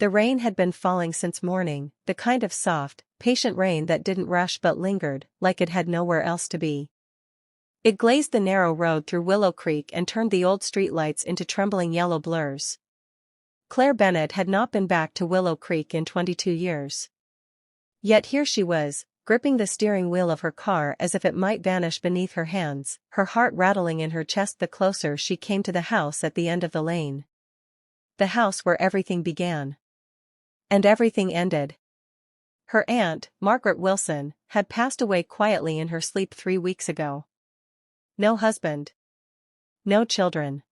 The rain had been falling since morning, the kind of soft, patient rain that didn't rush but lingered, like it had nowhere else to be. It glazed the narrow road through Willow Creek and turned the old streetlights into trembling yellow blurs. Claire Bennett had not been back to Willow Creek in 22 years. Yet here she was, gripping the steering wheel of her car as if it might vanish beneath her hands, her heart rattling in her chest the closer she came to the house at the end of the lane. The house where everything began. And everything ended. Her aunt, Margaret Wilson, had passed away quietly in her sleep 3 weeks ago. No husband. No children.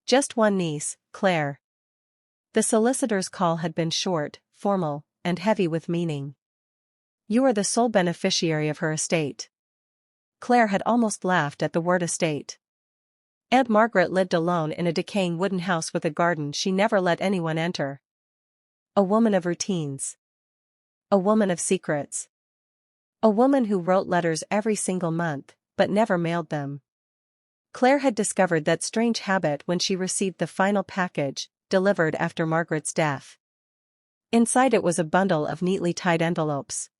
Just one niece, Claire. The solicitor's call had been short, formal, and heavy with meaning. You are the sole beneficiary of her estate. Claire had almost laughed at the word estate. Aunt Margaret lived alone in a decaying wooden house with a garden she never let anyone enter. A woman of routines. A woman of secrets. A woman who wrote letters every single month, but never mailed them. Claire had discovered that strange habit when she received the final package, delivered after Margaret's death. Inside it was a bundle of neatly tied envelopes.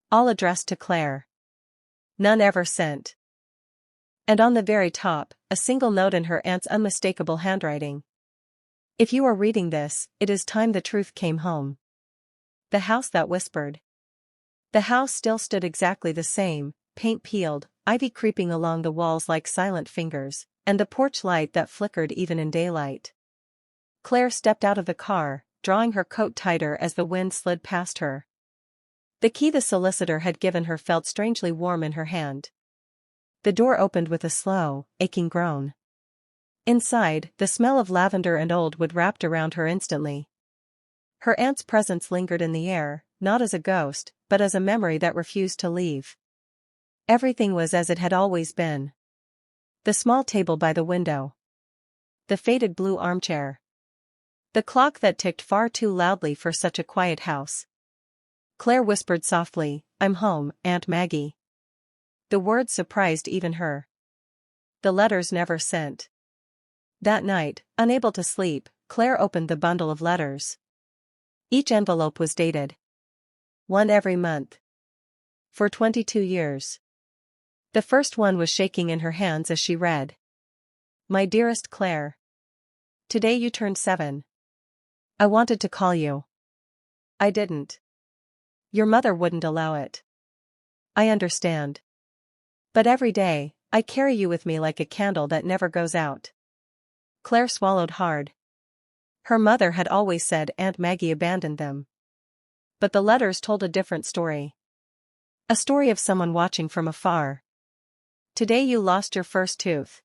All addressed to Claire. None ever sent. And on the very top, a single note in her aunt's unmistakable handwriting. If you are reading this, it is time the truth came home. The house that whispered. The house still stood exactly the same, paint peeled, ivy creeping along the walls like silent fingers, and the porch light that flickered even in daylight. Claire stepped out of the car, drawing her coat tighter as the wind slid past her. The key the solicitor had given her felt strangely warm in her hand. The door opened with a slow, aching groan. Inside, the smell of lavender and old wood wrapped around her instantly. Her aunt's presence lingered in the air, not as a ghost, but as a memory that refused to leave. Everything was as it had always been. The small table by the window. The faded blue armchair. The clock that ticked far too loudly for such a quiet house. Claire whispered softly, "I'm home, Aunt Maggie." The words surprised even her. The letters never sent. That night, unable to sleep, Claire opened the bundle of letters. Each envelope was dated. One every month. For 22 years. The first one was shaking in her hands as she read. My dearest Claire. Today you turned 7. I wanted to call you. I didn't. Your mother wouldn't allow it. I understand. But every day, I carry you with me like a candle that never goes out. Claire swallowed hard. Her mother had always said Aunt Maggie abandoned them. But the letters told a different story. A story of someone watching from afar. Today you lost your first tooth.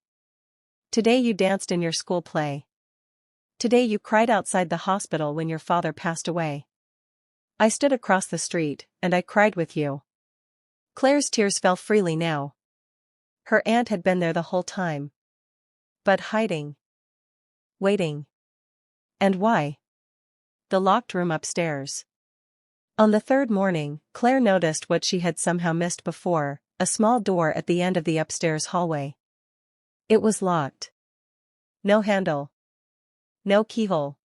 Today you danced in your school play. Today you cried outside the hospital when your father passed away. I stood across the street, and I cried with you. Claire's tears fell freely now. Her aunt had been there the whole time. But hiding. Waiting. And why? The locked room upstairs. On the third morning, Claire noticed what she had somehow missed before, a small door at the end of the upstairs hallway. It was locked. No handle. No keyhole.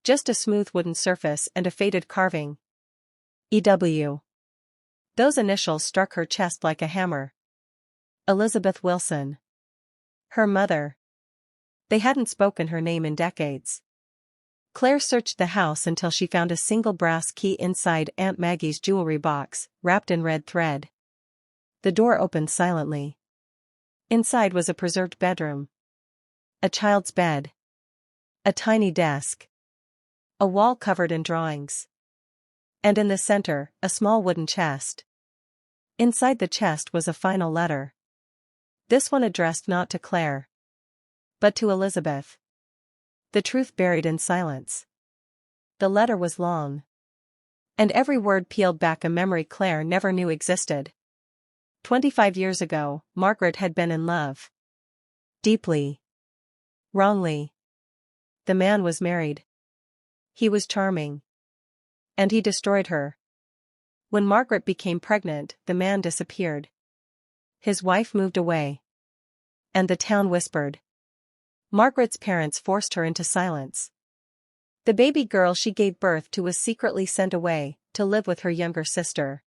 Just a smooth wooden surface and a faded carving. E.W. Those initials struck her chest like a hammer. Elizabeth Wilson. Her mother. They hadn't spoken her name in decades. Claire searched the house until she found a single brass key inside Aunt Maggie's jewelry box, wrapped in red thread. The door opened silently. Inside was a preserved bedroom. A child's bed. A tiny desk. A wall covered in drawings. And in the center, a small wooden chest. Inside the chest was a final letter. This one addressed not to Claire, but to Elizabeth. The truth buried in silence. The letter was long. And every word peeled back a memory Claire never knew existed. 25 years ago, Margaret had been in love. Deeply. Wrongly. The man was married. He was charming. And he destroyed her. When Margaret became pregnant, the man disappeared. His wife moved away. And the town whispered. Margaret's parents forced her into silence. The baby girl she gave birth to was secretly sent away to live with her younger sister,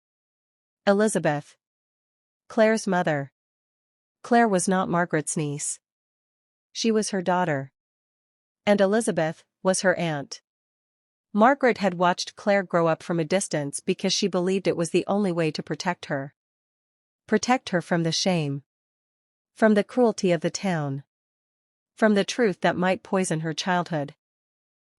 Elizabeth, Claire's mother. Claire was not Margaret's niece. She was her daughter. And Elizabeth was her aunt. Margaret had watched Claire grow up from a distance because she believed it was the only way to protect her. Protect her from the shame. From the cruelty of the town. From the truth that might poison her childhood.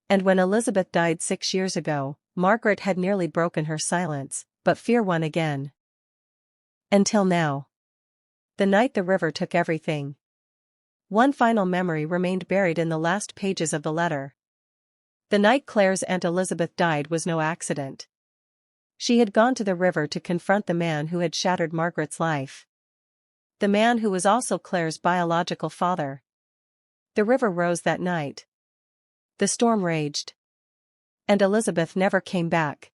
And when Elizabeth died 6 years ago, Margaret had nearly broken her silence, but fear won again. Until now. The night the river took everything. One final memory remained buried in the last pages of the letter. The night Claire's Aunt Elizabeth died was no accident. She had gone to the river to confront the man who had shattered Margaret's life. The man who was also Claire's biological father. The river rose that night. The storm raged. And Elizabeth never came back.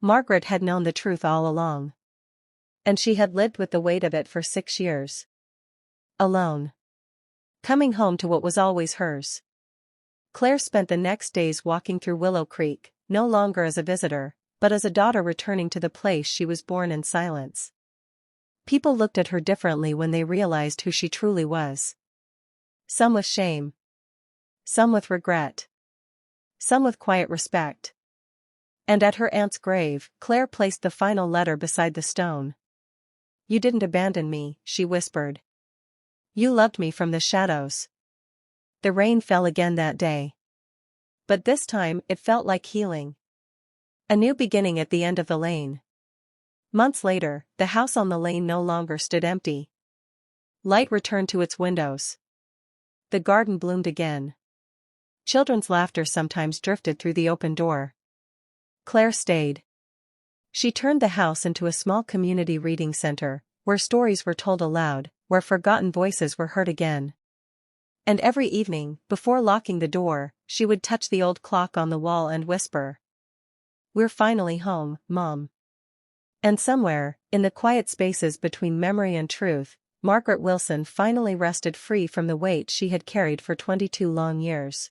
Margaret had known the truth all along. And she had lived with the weight of it for 6 years. Alone. Coming home to what was always hers. Claire spent the next days walking through Willow Creek, no longer as a visitor, but as a daughter returning to the place she was born in silence. People looked at her differently when they realized who she truly was. Some with shame. Some with regret. Some with quiet respect. And at her aunt's grave, Claire placed the final letter beside the stone. "You didn't abandon me," she whispered. "You loved me from the shadows." The rain fell again that day. But this time it felt like healing. A new beginning at the end of the lane. Months later, the house on the lane no longer stood empty. Light returned to its windows. The garden bloomed again. Children's laughter sometimes drifted through the open door. Claire stayed. She turned the house into a small community reading center, where stories were told aloud, where forgotten voices were heard again. And every evening, before locking the door, she would touch the old clock on the wall and whisper, "We're finally home, Mom." And somewhere, in the quiet spaces between memory and truth, Margaret Wilson finally rested free from the weight she had carried for 22 long years.